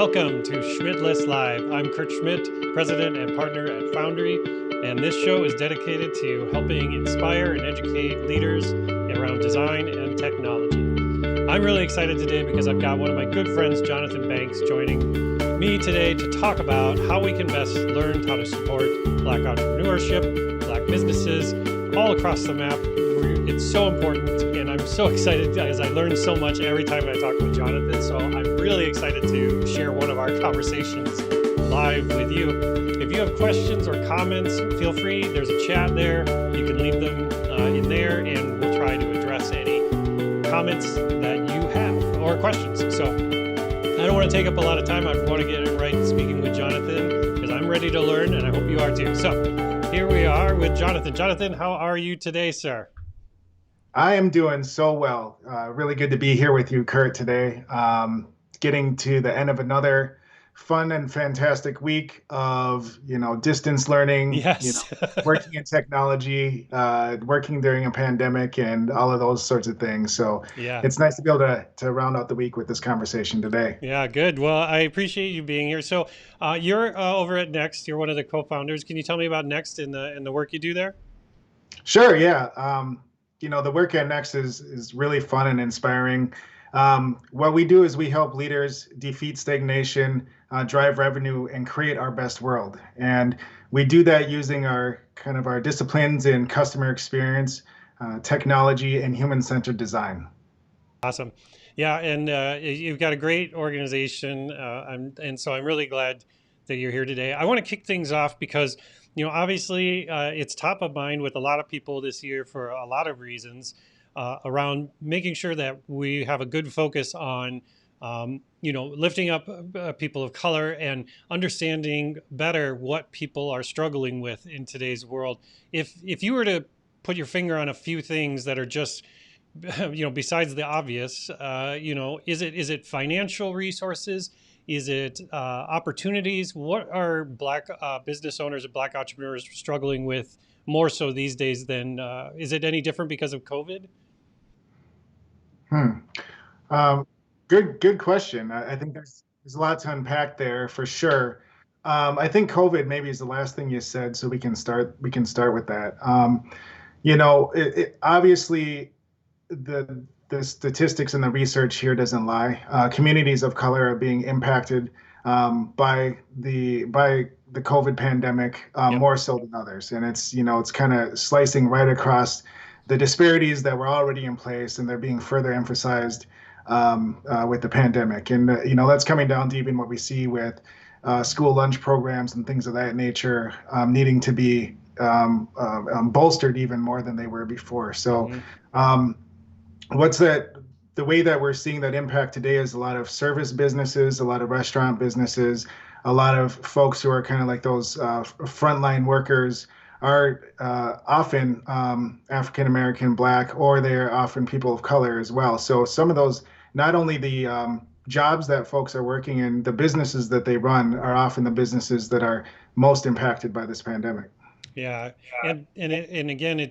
Welcome to Schmidtless Live. I'm Kurt Schmidt, president and partner at Foundry, and this show is dedicated to helping inspire and educate leaders around design and technology. I'm really excited today because I've got one of my good friends, Jonathan Banks, joining me today to talk about how we can best learn how to support Black entrepreneurship, Black businesses, all across the map. It's so important, and I'm so excited as I learn so much every time I talk with Jonathan. So I'm really excited to share one of our conversations live with you. If you have questions or comments, feel free. There's a chat there. You can leave them in there, and we'll try to address any comments that you have or questions. So I don't want to take up a lot of time. I want to get right speaking with Jonathan because I'm ready to learn, and I hope you are too. So here we are with Jonathan. Jonathan, how are you today, sir? I am doing so well. Really good to be here with you, Kurt, today. Getting to the end of another fun and fantastic week of, distance learning, Yes. working in technology, working during a pandemic and all of those sorts of things. So Yeah. it's nice to be able to round out the week with this conversation today. Yeah, good. Well, I appreciate you being here. So you're over at Next. You're one of the co-founders. Can you tell me about Next and the work you do there? Sure, yeah. The work at Next is really fun and inspiring. What we do is we help leaders defeat stagnation, drive revenue, and create our best world. And we do that using our disciplines in customer experience, technology, and human-centered design. Awesome. Yeah, and you've got a great organization, and so I'm really glad that you're here today. I want to kick things off because, obviously it's top of mind with a lot of people this year for a lot of reasons around making sure that we have a good focus on, lifting up people of color and understanding better what people are struggling with in today's world. If you were to put your finger on a few things that are just besides the obvious, is it financial resources? Is it opportunities? What are Black business owners and Black entrepreneurs struggling with more so these days than, is it any different because of COVID? Hmm. Um, good question. I think there's a lot to unpack there for sure. I think COVID maybe is the last thing you said, so we can start with that. Obviously the statistics and the research here doesn't lie. Communities of color are being impacted by the COVID pandemic Yep. more so than others, and it's kind of slicing right across the disparities that were already in place, and they're being further emphasized with the pandemic. And that's coming down to even what we see with school lunch programs and things of that nature needing to be bolstered even more than they were before. So. Mm-hmm. What's that? The way that we're seeing that impact today is a lot of service businesses, a lot of restaurant businesses, a lot of folks who are kind of like those frontline workers are often African American, Black, or they're often people of color as well. So some of those, not only the jobs that folks are working in, the businesses that they run are often the businesses that are most impacted by this pandemic. Yeah, and again,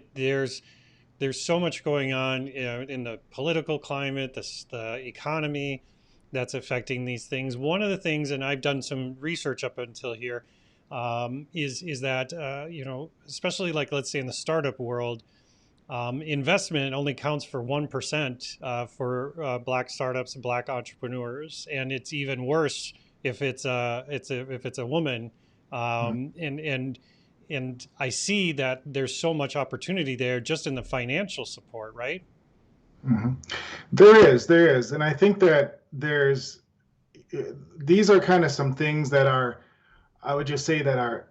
there's so much going on, in the political climate, the economy that's affecting these things. One of the things, and I've done some research up until here, is that especially like let's say in the startup world, investment only counts for 1% for Black startups and Black entrepreneurs, and it's even worse if it's a woman, and I see that there's so much opportunity there just in the financial support, right? hmm there is, and I think that these are kind of some things that are, I would just say that are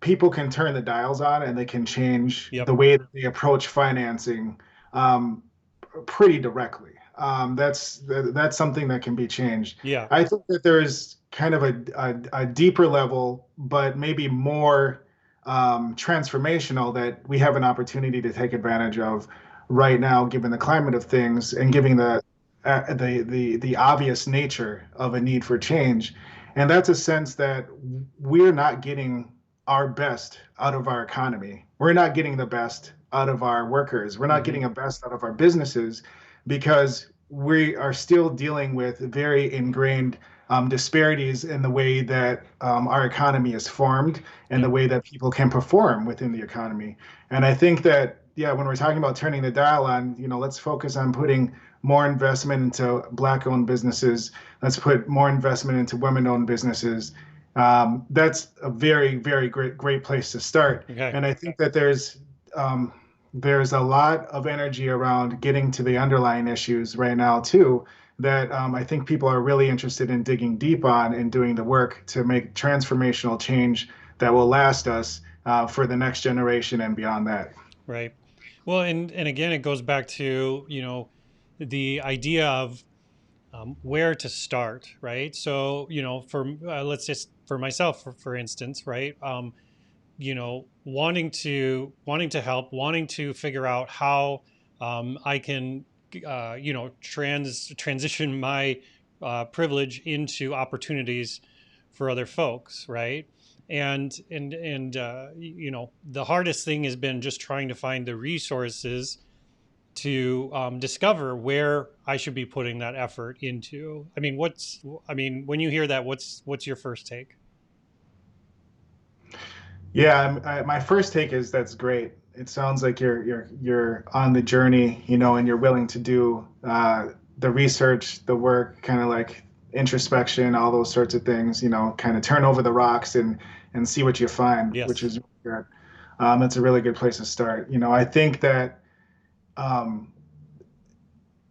people can turn the dials on and they can change Yep. the way that they approach financing um, pretty directly. That's something that can be changed. Yeah. I think that there's kind of a deeper level, but maybe more transformational that we have an opportunity to take advantage of right now, given the climate of things and Mm-hmm. given the obvious nature of a need for change. And that's a sense that we're not getting our best out of our economy. We're not getting the best out of our workers. We're not Mm-hmm. getting the best out of our businesses because we are still dealing with very ingrained disparities in the way that our economy is formed and the Yep. way that people can perform within the economy. And I think that, yeah, when we're talking about turning the dial on, let's focus on putting more investment into Black-owned businesses. Let's put more investment into women-owned businesses. That's a very, very great place to start. Okay. And I think that there's a lot of energy around getting to the underlying issues right now too, that I think people are really interested in digging deep on and doing the work to make transformational change that will last us for the next generation and beyond that. Right. Well, and again, it goes back to, the idea of where to start, right? So, for let's just for myself, for instance, right? Wanting to help, wanting to figure out how I can, transition my privilege into opportunities for other folks, right? And the hardest thing has been just trying to find the resources to discover where I should be putting that effort into. When you hear that, what's your first take? Yeah, my first take is that's great. It sounds like you're on the journey, and you're willing to do the research, the work, kind of like introspection, all those sorts of things. Kind of turn over the rocks and see what you find, which Yes. is really good. That's a really good place to start. I think that um,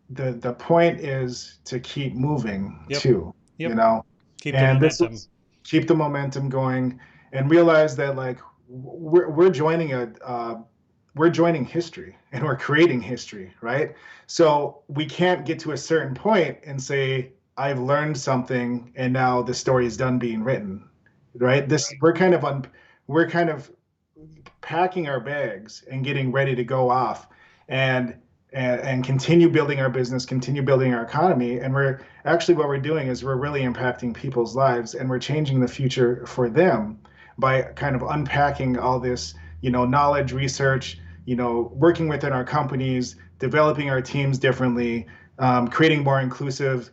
the point is to keep moving Yep. too, you Yep. know, Keep the and this momentum. was keep the momentum going and realize that like we're joining we're joining history and we're creating history, right? So we can't get to a certain point and say, I've learned something and now the story is done being written, right? This we're kind of packing our bags and getting ready to go off and and continue building our business, continue building our economy. And we're actually what we're doing is we're really impacting people's lives and we're changing the future for them by kind of unpacking all this, knowledge, research, working within our companies, developing our teams differently, creating more inclusive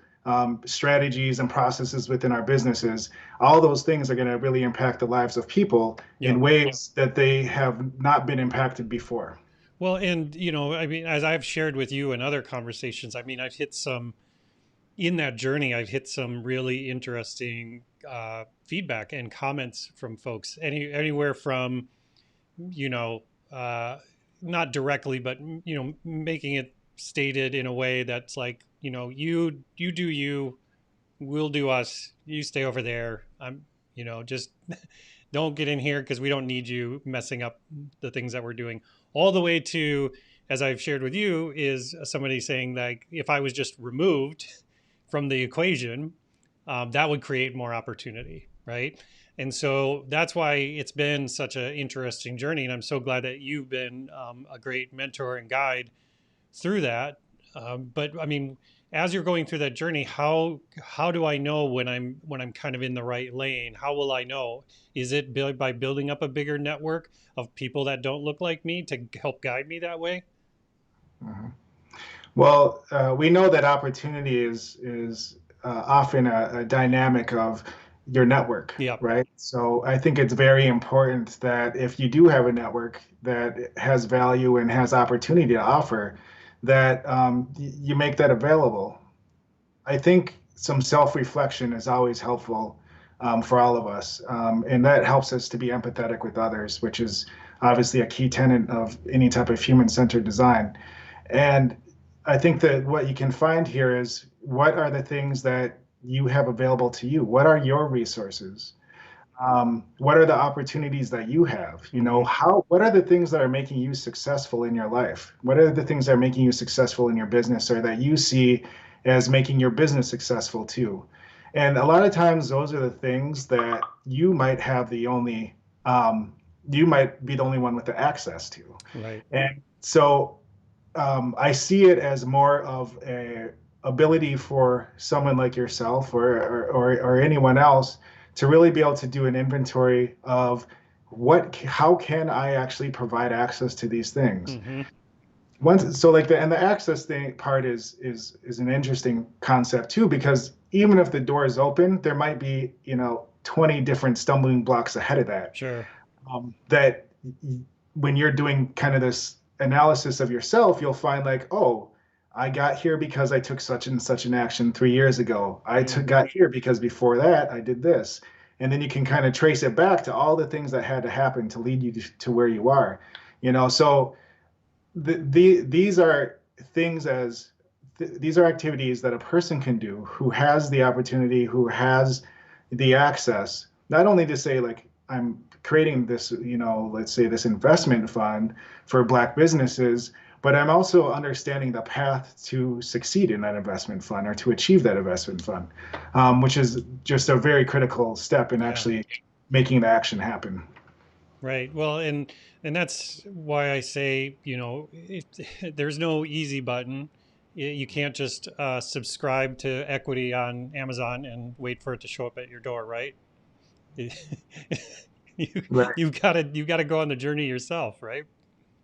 strategies and processes within our businesses. All those things are going to really impact the lives of people in Yep. ways that they have not been impacted before. Well, and as I've shared with you in other conversations, in that journey, I've hit some really interesting feedback and comments from folks. Anywhere from, you know, uh, not directly, but making it stated in a way that's like, you do you, we'll do us. You stay over there. Just don't get in here because we don't need you messing up the things that we're doing. All the way to, as I've shared with you, is somebody saying like, if I was just removed from the equation, that would create more opportunity, right? And so that's why it's been such an interesting journey, and I'm so glad that you've been a great mentor and guide through that. But as you're going through that journey, how do I know when I'm kind of in the right lane? How will I know? Is it by building up a bigger network of people that don't look like me to help guide me that way? Mhm. Well, we know that opportunity is often a dynamic of your network, Yep. right? So I think it's very important that if you do have a network that has value and has opportunity to offer, that you make that available. I think some self-reflection is always helpful for all of us, and that helps us to be empathetic with others, which is obviously a key tenet of any type of human-centered design. And I think that what you can find here is what are the things that you have available to you? What are your resources? What are the opportunities that you have? Hmm. What are the things that are making you successful in your life? What are the things that are making you successful in your business or that you see as making your business successful too? And a lot of times those are the things that you might be the only one with the access to. Right. And so I see it as more of a ability for someone like yourself or anyone else to really be able to do an inventory of how can I actually provide access to these things. Hmm. once, so like the access thing part is an interesting concept too, because even if the door is open, there might be, 20 different stumbling blocks ahead of that. Sure. That when you're doing kind of this analysis of yourself, you'll find like, oh, I got here because I took such and such an action 3 years ago. Got here because before that I did this. And then you can kind of trace it back to all the things that had to happen to lead you to where you are. So these are things as these are activities that a person can do who has the opportunity, who has the access, not only to say like I'm creating this, let's say this investment fund for Black businesses, but I'm also understanding the path to succeed in that investment fund or to achieve that investment fund, which is just a very critical step in Yeah. actually making the action happen. Right. Well, and that's why I say, there's no easy button. You can't just subscribe to equity on Amazon and wait for it to show up at your door, right? you Right, you gotta go on the journey yourself, right?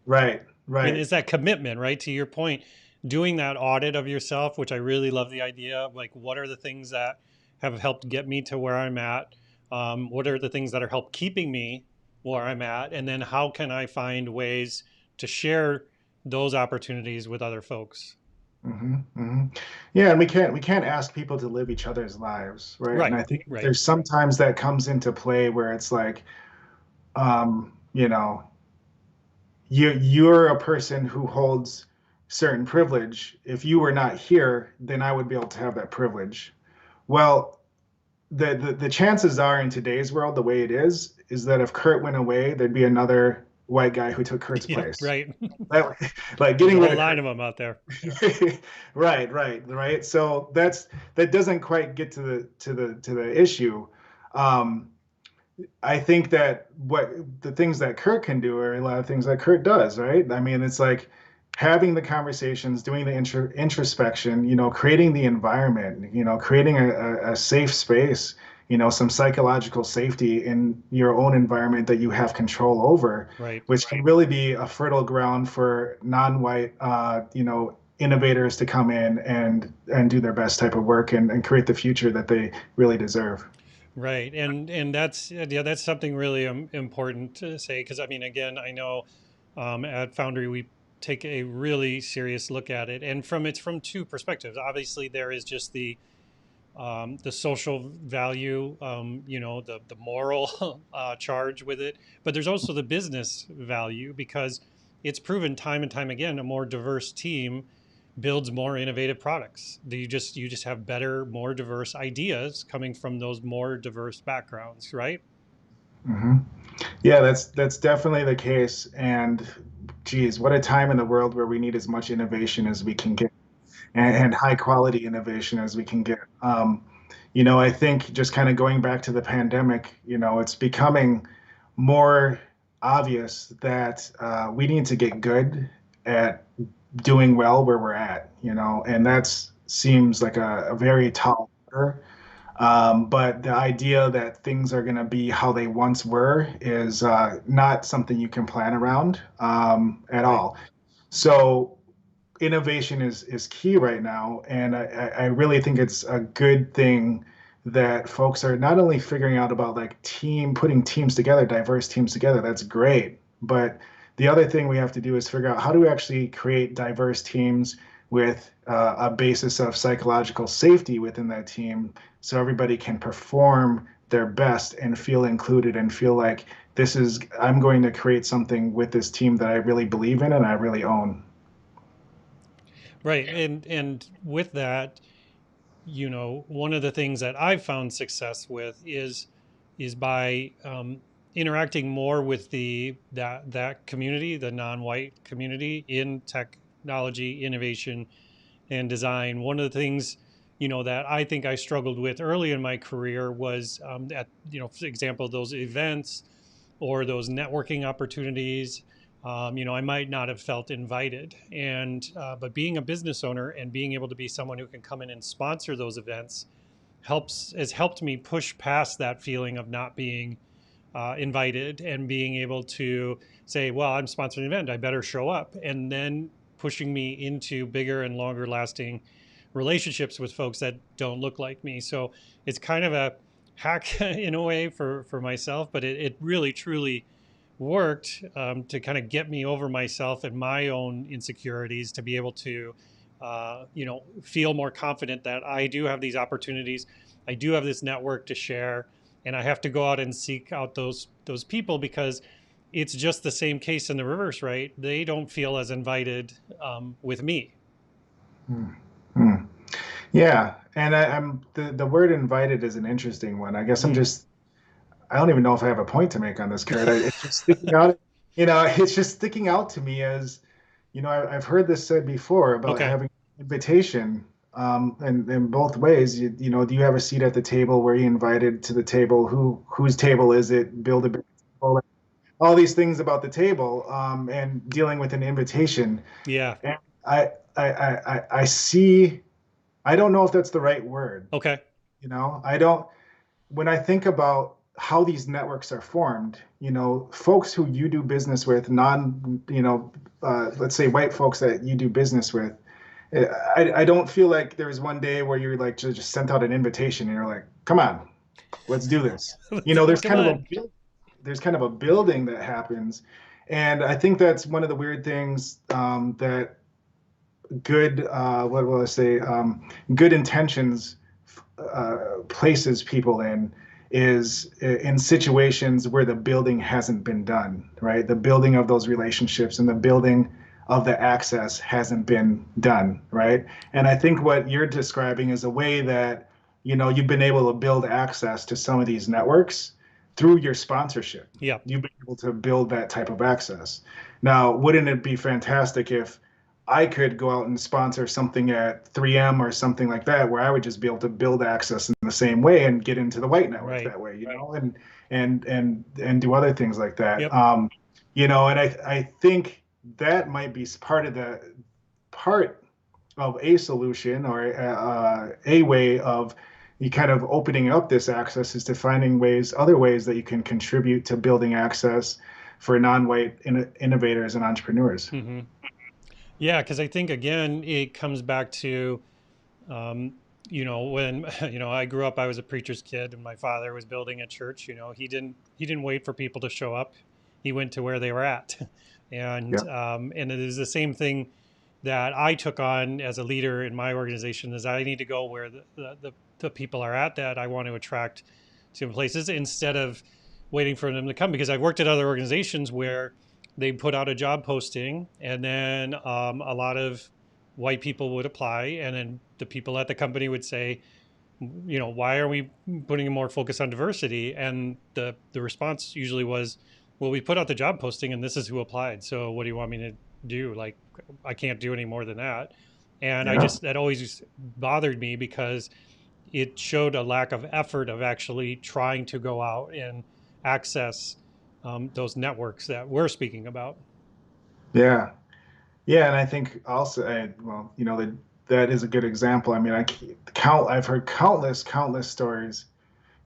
right, And right. it's that commitment, right? To your point, doing that audit of yourself, which I really love the idea of, like, what are the things that have helped get me to where I'm at? What are the things that are help keeping me where I'm at? And then how can I find ways to share those opportunities with other folks? Hmm. Hmm. Yeah, and we can't ask people to live each other's lives, right? And Right, I think right. there's sometimes that comes into play where it's like, um, you know, you're a person who holds certain privilege. If you were not here, then I would be able to have that privilege. Well, the chances are in today's world, the way it is that if Kurt went away, there'd be another white guy who took Kurt's Yeah, place. right. That, like There's getting a rid whole of line Kurt. of them out there. Right, right. So that doesn't quite get to the issue. Um, I think that what the things that Kurt can do are a lot of things that Kurt does, right? I mean, it's like having the conversations, doing the introspection, creating the environment, creating a safe space, some psychological safety in your own environment that you have control over, Right. which can really be a fertile ground for non-white, innovators to come in and do their best type of work and create the future that they really deserve. Right, and that's, yeah, that's something really important to say, because I mean, again, I know at Foundry we take a really serious look at it, and from it's from two perspectives. Obviously, there is just the social value, the moral charge with it, but there's also the business value, because it's proven time and time again a more diverse team builds more innovative products. You just have better, more diverse ideas coming from those more diverse backgrounds, right? Hmm. Yeah, that's definitely the case. And geez, what a time in the world where we need as much innovation as we can get and high quality innovation as we can get. I think just kind of going back to the pandemic, it's becoming more obvious that we need to get good at doing well where we're at, and that seems like a very tall order. But the idea that things are going to be how they once were is not something you can plan around at Right. all. So innovation is key right now, and I really think it's a good thing that folks are not only figuring out about like putting teams together, diverse teams together. That's great, but the other thing we have to do is figure out how do we actually create diverse teams with a basis of psychological safety within that team, so everybody can perform their best and feel included and feel like I'm going to create something with this team that I really believe in and I really own. Right. And with that, one of the things that I've found success with is by interacting more with that community, the non-white community in technology, innovation, and design. One of the things, that I think I struggled with early in my career was, for example, those events or those networking opportunities. I might not have felt invited, and but being a business owner and being able to be someone who can come in and sponsor those events has helped me push past that feeling of not being invited, and being able to say, well, I'm sponsoring an event, I better show up, and then pushing me into bigger and longer lasting relationships with folks that don't look like me. So it's kind of a hack in a way for myself, but it really truly worked to kind of get me over myself and my own insecurities to be able to, feel more confident that I do have these opportunities. I do have this network to share, and I have to go out and seek out those people, because it's just the same case in the reverse, right? They don't feel as invited with me. Hmm. Yeah, and I'm the word invited is an interesting one. I guess I don't even know if I have a point to make on this card. It's just sticking out. It's just sticking out to me as, I've heard this said before about Okay. having invitation, and in both ways. Do you have a seat at the table? Were you invited to the table? Whose table is it? Build a big table. All these things about the table, and dealing with an invitation. Yeah. And I see. I don't know if that's the right word. Okay. I don't. When I think about how these networks are formed, folks who you do business with, let's say white folks that you do business with, I don't feel like there's one day where you're like just sent out an invitation and you're like, come on, let's do this. There's Come kind of on. a building that happens, and I think that's one of the weird things, that good, what will I say, good intentions places people in, is in situations where the building hasn't been done, right? The building of those relationships and the building of the access hasn't been done, right? And I think what you're describing is a way that, you've been able to build access to some of these networks through your sponsorship. Yeah. You've been able to build that type of access. Now, wouldn't it be fantastic if I could go out and sponsor something at 3M or something like that, where I would just be able to build access in the same way and get into the white network Right. that way, and do other things like that. Yep. And I think that might be part of a solution, or a way of you kind of opening up this access, is to finding other ways that you can contribute to building access for non-white innovators and entrepreneurs. Mm-hmm. Yeah, because I think again it comes back to, when I grew up, I was a preacher's kid, and my father was building a church. He didn't wait for people to show up; he went to where they were at, and Yeah. and it is the same thing that I took on as a leader in my organization. Is I need to go where the people are at that I want to attract to places, instead of waiting for them to come. Because I've worked at other organizations where they put out a job posting, and then a lot of white people would apply, and then the people at the company would say, why are we putting more focus on diversity? And the response usually was, well, we put out the job posting and this is who applied, so what do you want me to do? Like, I can't do any more than that. And Yeah. that always bothered me, because it showed a lack of effort of actually trying to go out and access those networks that we're speaking about. Yeah. Yeah, and I think also, well, that is a good example. I mean, I've heard countless stories,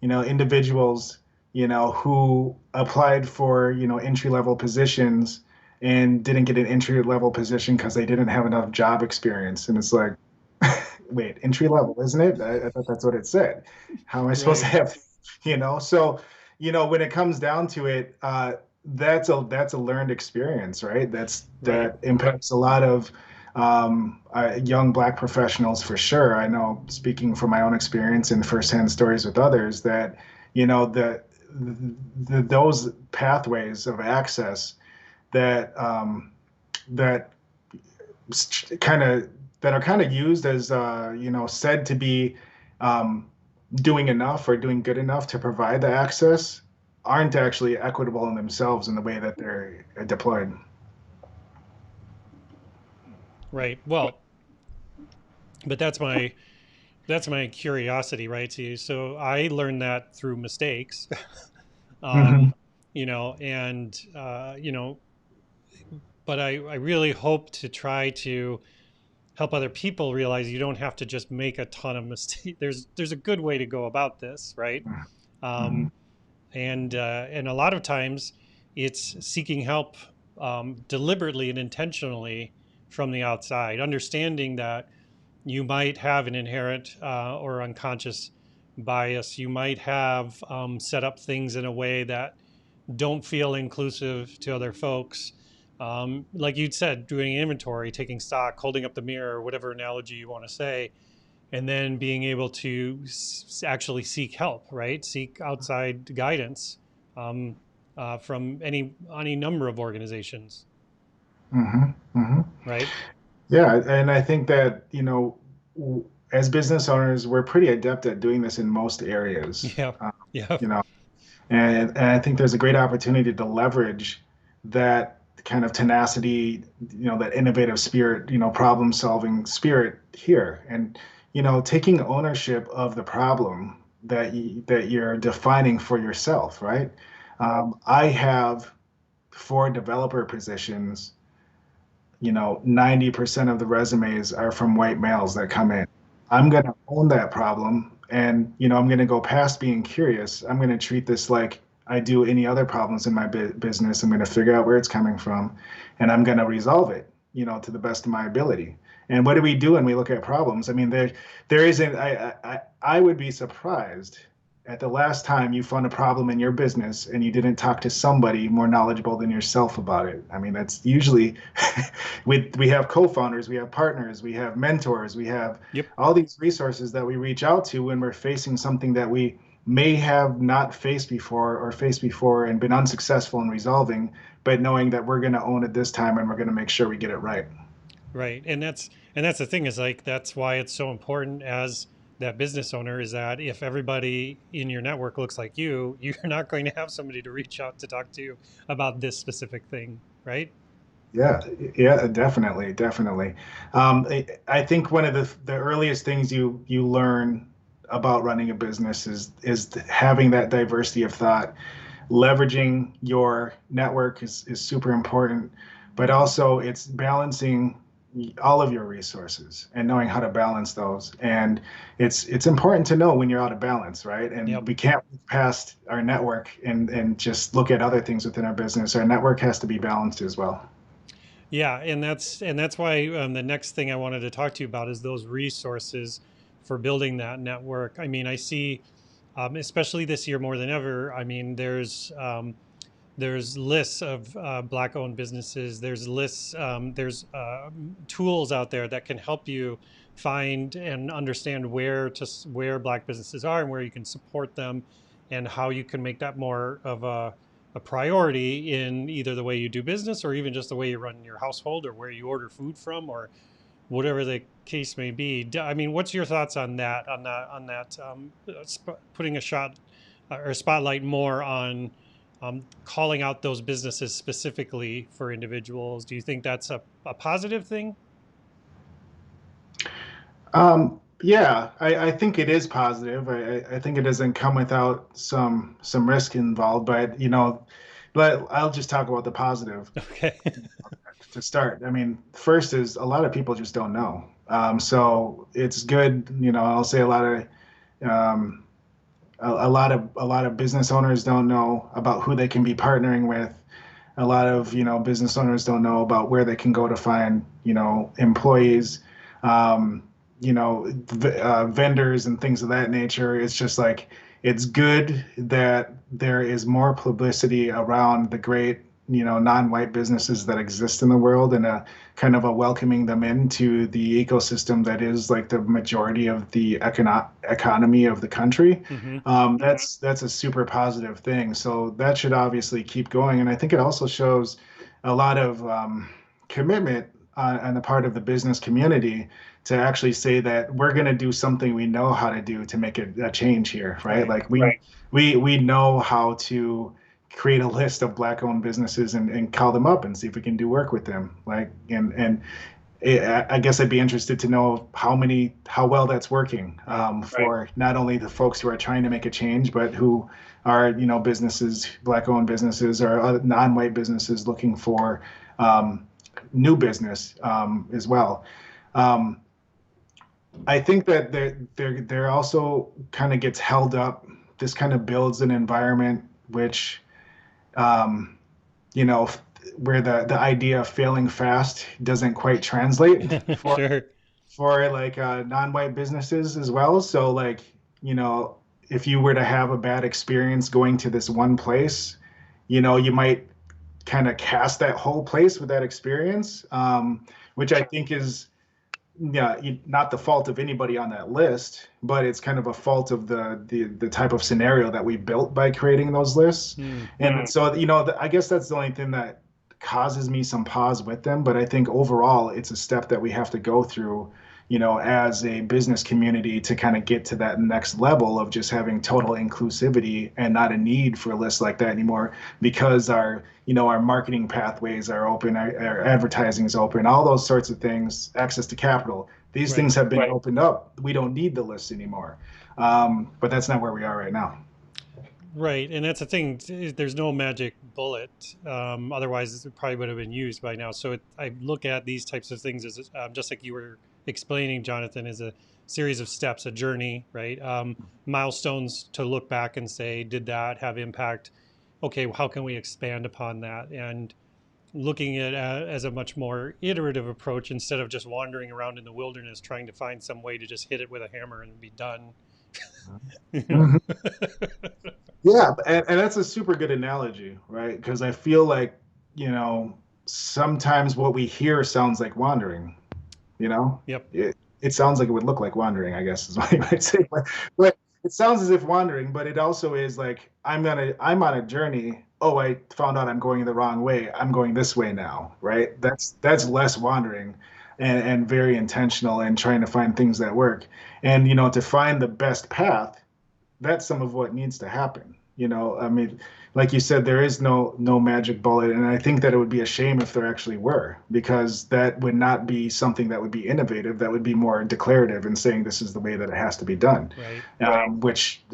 individuals, who applied for, entry level positions and didn't get an entry level position because they didn't have enough job experience. And it's like, wait, entry level, isn't it? I thought that's what it said. How am I supposed to have, So, when it comes down to it, that's a learned experience, right? That impacts a lot of young Black professionals for sure. I know, speaking from my own experience and firsthand stories with others, that those pathways of access that that kind of that are kind of used as said to be doing enough or doing good enough to provide the access, aren't actually equitable in themselves in the way that they're deployed. Right. Well, but that's my curiosity, right? So I learned that through mistakes, Mm-hmm. and but I really hope to try to help other people realize you don't have to just make a ton of mistakes. There's a good way to go about this, right? Mm-hmm. Um, and a lot of times it's seeking help deliberately and intentionally from the outside, understanding that you might have an inherent or unconscious bias. You might have set up things in a way that don't feel inclusive to other folks. Like you'd said, doing inventory, taking stock, holding up the mirror, whatever analogy you want to say, and then being able to actually seek help, right? Seek outside guidance um, from any number of organizations, Hmm. Hmm. right? Yeah, and I think that, as business owners, we're pretty adept at doing this in most areas. Yeah, yeah, You know, and I think there's a great opportunity to leverage that kind of tenacity, that innovative spirit, problem solving spirit here. And, taking ownership of the problem that you're defining for yourself, right? I have 4 developer positions. 90% of the resumes are from white males that come in. I'm going to own that problem. And, I'm going to go past being curious. I'm going to treat this like I do any other problems in my business. I'm going to figure out where it's coming from and I'm going to resolve it, to the best of my ability. And what do we do when we look at problems? I mean, there isn't, I would be surprised at the last time you found a problem in your business and you didn't talk to somebody more knowledgeable than yourself about it. I mean, that's usually we have co-founders, we have partners, we have mentors, we have yep, all these resources that we reach out to when we're facing something that we may have not faced before or faced before and been unsuccessful in resolving, but knowing that we're going to own it this time and we're going to make sure we get it right. right. And that's the thing is like that's why it's so important as that business owner is that if everybody in your network looks like you're not going to have somebody to reach out to talk to about this specific thing, right? Yeah, yeah, definitely, definitely. I think one of the earliest things you learn about running a business is having that diversity of thought. Leveraging your network is super important, but also it's balancing all of your resources and knowing how to balance those. And it's important to know when you're out of balance, right? And Yep. we can't move past our network and just look at other things within our business. Our network has to be balanced as well. Yeah, and that's why the next thing I wanted to talk to you about is those resources for building that network. I mean, I see, especially this year more than ever. I mean, there's lists of black-owned businesses. There's lists. There's tools out there that can help you find and understand where black businesses are and where you can support them, and how you can make that more of a priority in either the way you do business or even just the way you run your household or where you order food from or whatever the case may be. I mean, what's your thoughts on that? Putting a shot or a spotlight more on calling out those businesses specifically for individuals. Do you think that's a positive thing? Yeah, I think it is positive. I think it doesn't come without some risk involved, but but I'll just talk about the positive Okay. to start. I mean, first is a lot of people just don't know. So it's good, I'll say um, a lot of business owners don't know about who they can be partnering with. A lot of business owners don't know about where they can go to find employees, um, vendors and things of that nature. It's just like it's good that there is more publicity around the great non-white businesses that exist in the world and a kind of a welcoming them into the ecosystem that is like the majority of the economy of the country. Hmm. That's a super positive thing. So that should obviously keep going. And I think it also shows a lot of commitment on the part of the business community to actually say that we're going to do something we know how to do to make a change here, right? Right. Like we know how to create a list of black-owned businesses and call them up and see if we can do work with them. Like and I guess I'd be interested to know how well that's working Right. for not only the folks who are trying to make a change, but who are, businesses, black-owned businesses or other non-white businesses looking for new business as well. Um, I think that there also kind of gets held up. This kind of builds an environment which um, you know, where the idea of failing fast doesn't quite translate for Sure. like non-white businesses as well. So like, you know, if you were to have a bad experience going to this one place, you know, you might kind of cast that whole place with that experience, which I think is, yeah, not the fault of anybody on that list, but it's kind of a fault of the type of scenario that we built by creating those lists. Hmm. And so, you know, I guess that's the only thing that causes me some pause with them. But I think overall, it's a step that we have to go through, you know, as a business community to kind of get to that next level of just having total inclusivity and not a need for a list like that anymore because our, you know, our marketing pathways are open, our advertising is open, all those sorts of things, access to capital. These Right. things have been opened up. We don't need the list anymore. But that's not where we are right now. Right, and that's the thing. There's no magic bullet. Otherwise, it probably would have been used by now. So I look at these types of things as just like you were explaining, Jonathan, as a series of steps, a journey, right? Milestones to look back and say, did that have impact? Okay, how can we expand upon that? And looking at as a much more iterative approach instead of just wandering around in the wilderness trying to find some way to just hit it with a hammer and be done. You know? Mhm. Yeah, and that's a super good analogy, right? Because I feel like, you know, sometimes what we hear sounds like wandering, you know? Yep. It sounds like it would look like wandering, I guess is what you might say. But it sounds as if wandering, but it also is like I'm on a journey. Oh, I found out I'm going the wrong way. I'm going this way now, right? That's less wandering and very intentional and trying to find things that work. And you know, to find the best path, that's some of what needs to happen. You know, I mean, like you said, there is no magic bullet, and I think that it would be a shame if there actually were, because that would not be something that would be innovative. That would be more declarative and saying this is the way that it has to be done. Right. Which,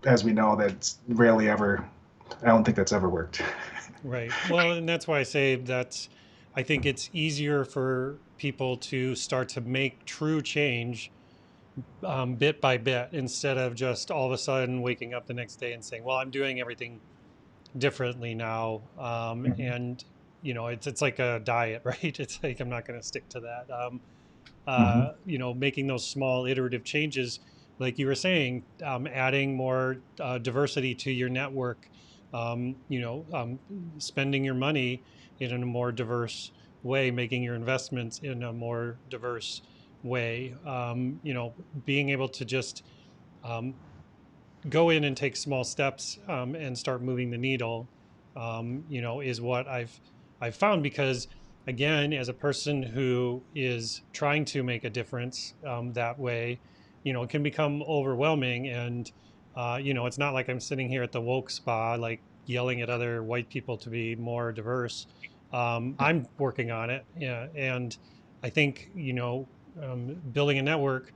as we know, that's rarely ever. I don't think that's ever worked. Right. Well, and that's why I say that I think it's easier for people to start to make true change bit by bit instead of just all of a sudden waking up the next day and saying, well, I'm doing everything differently now. Mhm. And, you know, it's like a diet, right? It's like, I'm not going to stick to that. Mhm. You know, making those small iterative changes, like you were saying, adding more diversity to your network, you know, spending your money in a more diverse way, making your investments in a more diverse way, you know, being able to just um, go in and take small steps and start moving the needle, you know, is what I've found because again, as a person who is trying to make a difference that way, you know, it can become overwhelming and you know, it's not like I'm sitting here at the woke spa like yelling at other white people to be more diverse. I'm working on it, yeah, and I think you know, building a network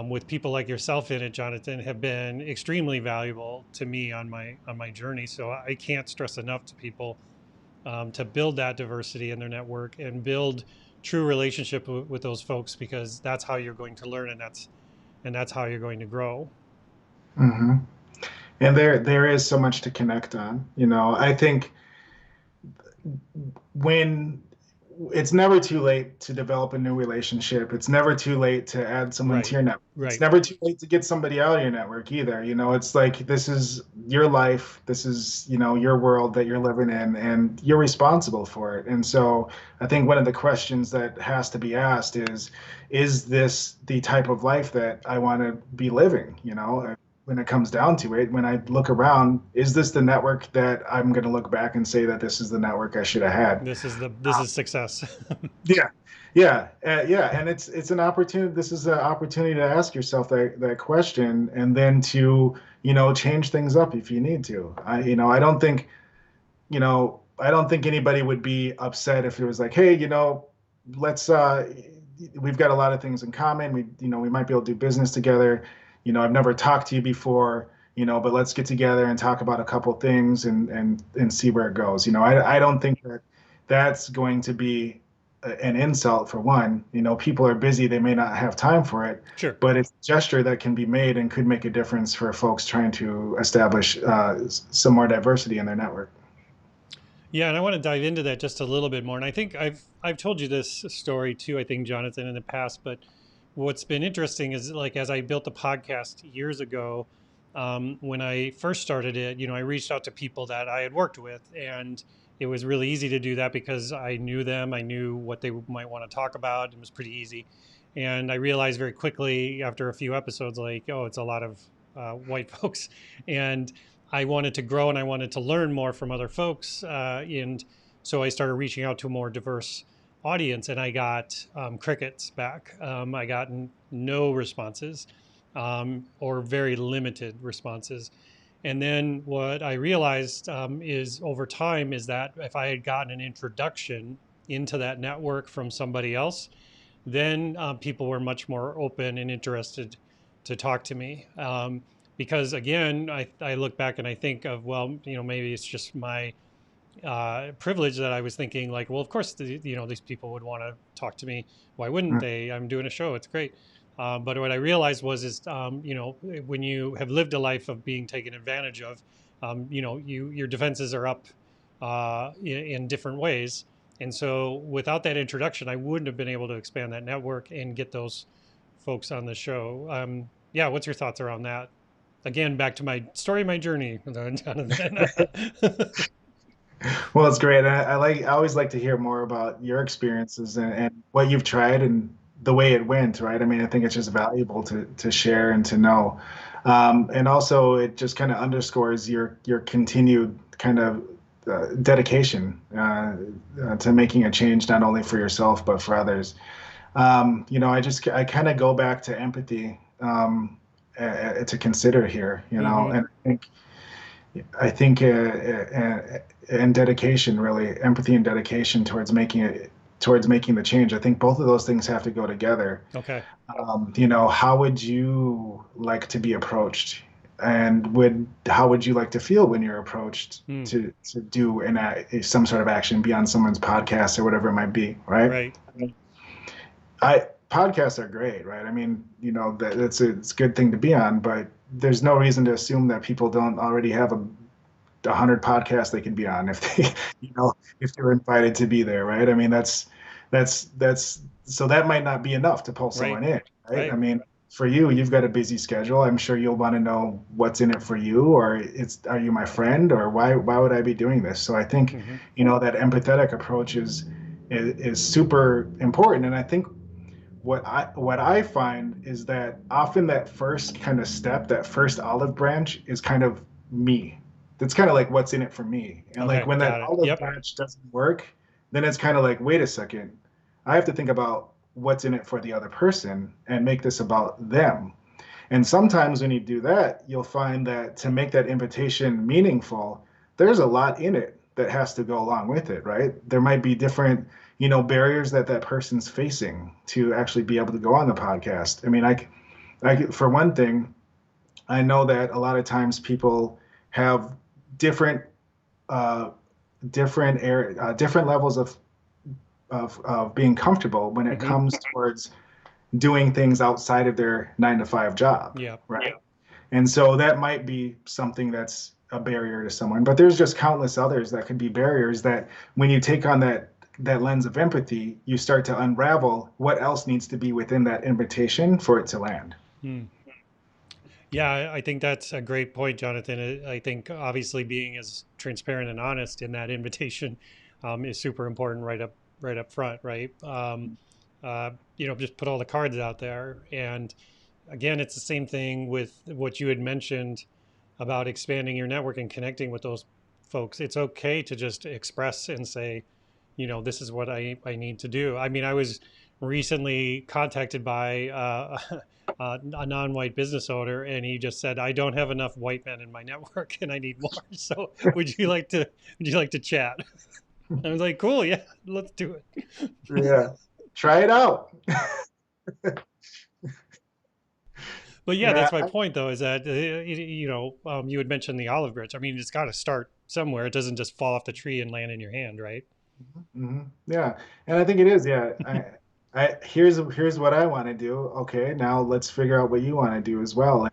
with people like yourself in it, Jonathan, have been extremely valuable to me on my journey. So I can't stress enough to people to build that diversity in their network and build true relationship with those folks because that's how you're going to learn and that's how you're going to grow. Mhm. And there is so much to connect on. You know, I think when it's never too late to develop a new relationship. It's never too late to add someone to Right, your network. It's right, never too late to get somebody out of your network either. You know, it's like this is your life. This is, you know, your world that you're living in and you're responsible for it. And so I think one of the questions that has to be asked is this the type of life that I want to be living? You know, when it comes down to it, when I look around, is this the network that I'm going to look back and say that this is the network I should have had? this is success. Yeah, yeah, and it's an opportunity. This is an opportunity to ask yourself that question, and then to change things up if you need to. I don't think I don't think anybody would be upset if it was like, hey, let's we've got a lot of things in common. We might be able to do business together. I've never talked to you before. But let's get together and talk about a couple things and see where it goes. I don't think that that's going to be an insult for one. People are busy; they may not have time for it, Sure. but it's a gesture that can be made and could make a difference for folks trying to establish some more diversity in their network. Yeah, and I want to dive into that just a little bit more. And I think I've told you this story too, I think, Jonathan, in the past. But what's been interesting is like as I built the podcast years ago, when I first started it, I reached out to people that I had worked with, and it was really easy to do that because I knew them, I knew what they might want to talk about. It was pretty easy, and I realized very quickly after a few episodes, like, oh, it's a lot of white folks, and I wanted to grow and I wanted to learn more from other folks. And so I started reaching out to a more diverse audience, and I got crickets back. I got no responses, or very limited responses. And then what I realized is over time is that if I had gotten an introduction into that network from somebody else, then people were much more open and interested to talk to me. Because again, I look back and I think of, well, maybe it's just my privilege that I was thinking like, well, of course, these people would want to talk to me. Why wouldn't they? I'm doing a show. It's great. But what I realized is, when you have lived a life of being taken advantage of, your defenses are up in different ways. And so without that introduction, I wouldn't have been able to expand that network and get those folks on the show. Yeah, what's your thoughts around that? Again, back to my story, my journey, Jonathan. Well, it's great. I always like to hear more about your experiences and what you've tried and the way it went, right? I mean, I think it's just valuable to share and to know. And also it just kind of underscores your continued kind of dedication to making a change, not only for yourself, but for others. I kind of go back to empathy to consider here, Hmm. and I think and dedication, really, empathy and dedication towards making the change. I think both of those things have to go together. Okay. How would you like to be approached, and would how would you like to feel when you're approached Hmm. to do some sort of action beyond someone's podcast or whatever it might be, right? Right. I Podcasts are great, right? I mean, it's a good thing to be on, but there's no reason to assume that people don't already have a hundred podcasts they can be on if they, if they're invited to be there, right? I mean, that's so that might not be enough to pull Right. someone in, right? I Right. mean, for you, you've got a busy schedule. I'm sure you'll want to know what's in it for you, or are you my friend, or why would I be doing this? So I think, Hmm. that empathetic approach is super important, and I think what I find is that often that first kind of step, that first olive branch is kind of me. That's kind of like what's in it for me. And like Okay. when that Got it. olive Yep. branch doesn't work, then it's kind of like, wait a second. I have to think about what's in it for the other person and make this about them. And sometimes when you do that, you'll find that to make that invitation meaningful, there's a lot in it that has to go along with it, right? There might be different, barriers that person's facing to actually be able to go on the podcast. I mean, for one thing, I know that a lot of times people have different, uh, different levels of being comfortable when it Hmm. comes towards doing things outside of their 9 to 5 job, Yep. right? And so that might be something that's a barrier to someone, but there's just countless others that could be barriers that when you take on that lens of empathy, you start to unravel what else needs to be within that invitation for it to land. Hmm. Yeah, I think that's a great point, Jonathan. I think obviously being as transparent and honest in that invitation is super important right up front, right? Just put all the cards out there. And again, it's the same thing with what you had mentioned about expanding your network and connecting with those folks. It's okay to just express and say, this is what I need to do. I mean, I was recently contacted by a non-white business owner, and he just said, I don't have enough white men in my network and I need more. So would you like to chat? I was like, cool, yeah, let's do it. Yeah. Try it out. But yeah, Yeah. that's my point, though, is that you had mentioned the olive branch. I mean, it's got to start somewhere. It doesn't just fall off the tree and land in your hand, right? Yeah. And I think it is. Yeah. Here's what I want to do. Okay. Now let's figure out what you want to do as well.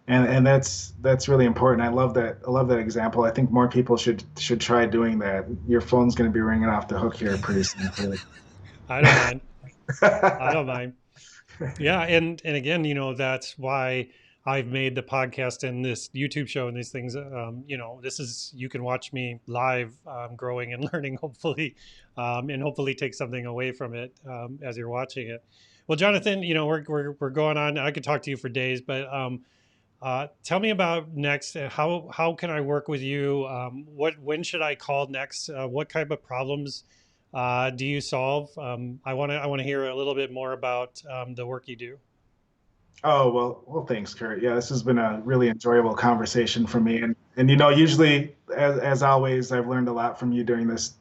And that's really important. I love that example. I think more people should try doing that. Your phone's going to be ringing off the hook here pretty soon, clearly. I don't mind. I don't mind. Yeah, and again, that's why I've made the podcast and this YouTube show and these things. This is you can watch me live, growing and learning, hopefully, and hopefully take something away from it as you're watching it. Well, Jonathan, we're going on. I could talk to you for days, but tell me about next. How can I work with you? When should I call next? What type of problems do you solve? I want to hear a little bit more about the work you do. Oh, well, thanks, Kurt. Yeah, this has been a really enjoyable conversation for me. And usually, as always, I've learned a lot from you during this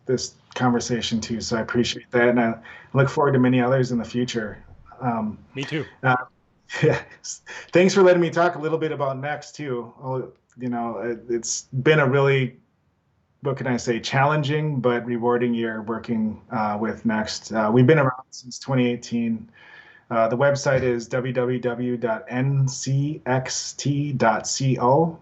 conversation too. So I appreciate that. And I look forward to many others in the future. Um, Me too. uh, yeah, thanks for letting me talk a little bit about Next too. It's been a really, what can I say, challenging but rewarding year working with Next. We've been around since 2018. The website is www.ncxt.co.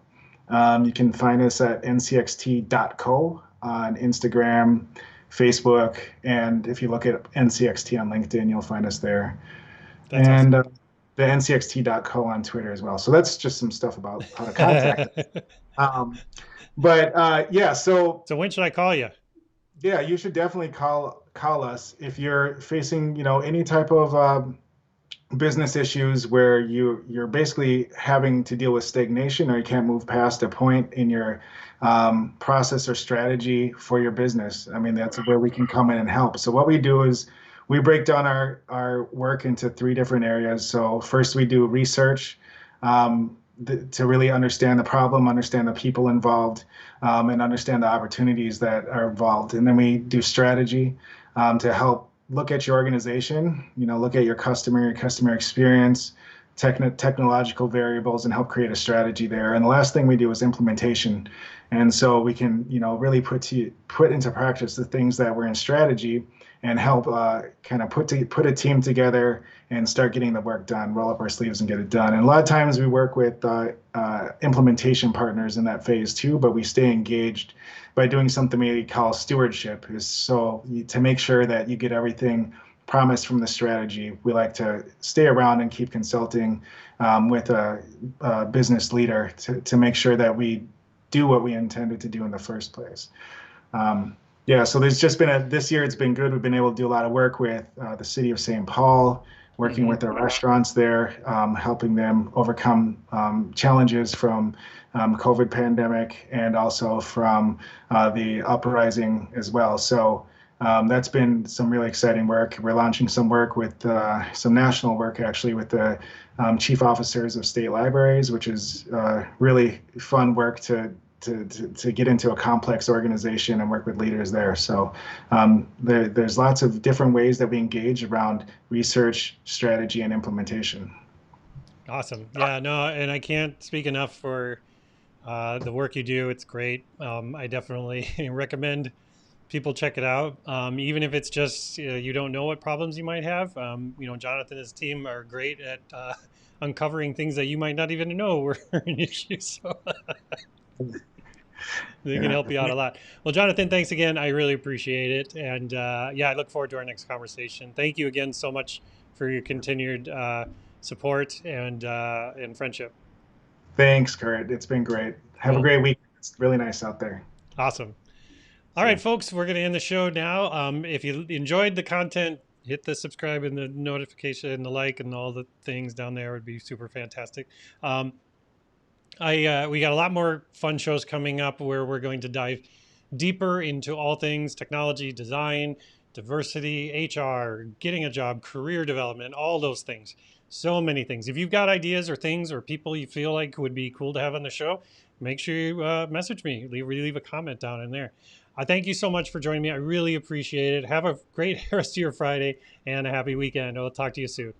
You can find us at ncxt.co on Instagram, Facebook, and if you look at NCXT on LinkedIn, you'll find us there. That's And awesome. the ncxt.co on Twitter as well. So that's just some stuff about how to contact us. Um, yeah, so So when should I call you? yeah, you should definitely call us if you're facing any type of business issues where you're basically having to deal with stagnation or you can't move past a point in your process or strategy for your business. I mean, that's where we can come in and help. So what we do is we break down our work into three different areas. So first we do research, to really understand the problem, understand the people involved, and understand the opportunities that are involved. And then we do strategy, to help look at your organization, look at your customer experience, technological variables, and help create a strategy there. And the last thing we do is implementation. And so we can, really put into practice the things that were in strategy and help kind of put a team together and start getting the work done, roll up our sleeves and get it done. And a lot of times we work with implementation partners in that phase too, but we stay engaged by doing something we call stewardship, is so to make sure that you get everything promised from the strategy. We like to stay around and keep consulting with a business leader to make sure that we do what we intended to do in the first place. Yeah, so there's just been this year it's been good. We've been able to do a lot of work with the city of St. Paul, working Hmm. with the restaurants there, helping them overcome challenges from COVID pandemic and also from the uprising as well. So that's been some really exciting work. We're launching some work with some national work actually with the chief officers of state libraries, which is really fun work to get into a complex organization and work with leaders there. So there's lots of different ways that we engage around research, strategy, and implementation. Awesome. Yeah, no, and I can't speak enough for the work you do. It's great. I definitely recommend people check it out. Even if it's just you don't know what problems you might have. Jonathan and his team are great at uncovering things that you might not even know were an issue. So they can Yeah. help you out a lot. Well, Jonathan, thanks again. I really appreciate it. And yeah, I look forward to our next conversation. Thank you again so much for your continued support and friendship. Thanks, Kurt. It's been great. Have a Cool. great week. It's really nice out there. Awesome. All See right, ya. folks, we're going to end the show now. If you enjoyed the content, hit the subscribe and the notification, the like, and all the things down there would be super fantastic. Um, we got a lot more fun shows coming up where we're going to dive deeper into all things technology, design, diversity, HR, getting a job, career development, all those things. So many things. If you've got ideas or things or people you feel like would be cool to have on the show, make sure you message me. Leave a comment down in there. I thank you so much for joining me. I really appreciate it. Have a great rest of your Friday and a happy weekend. I'll talk to you soon.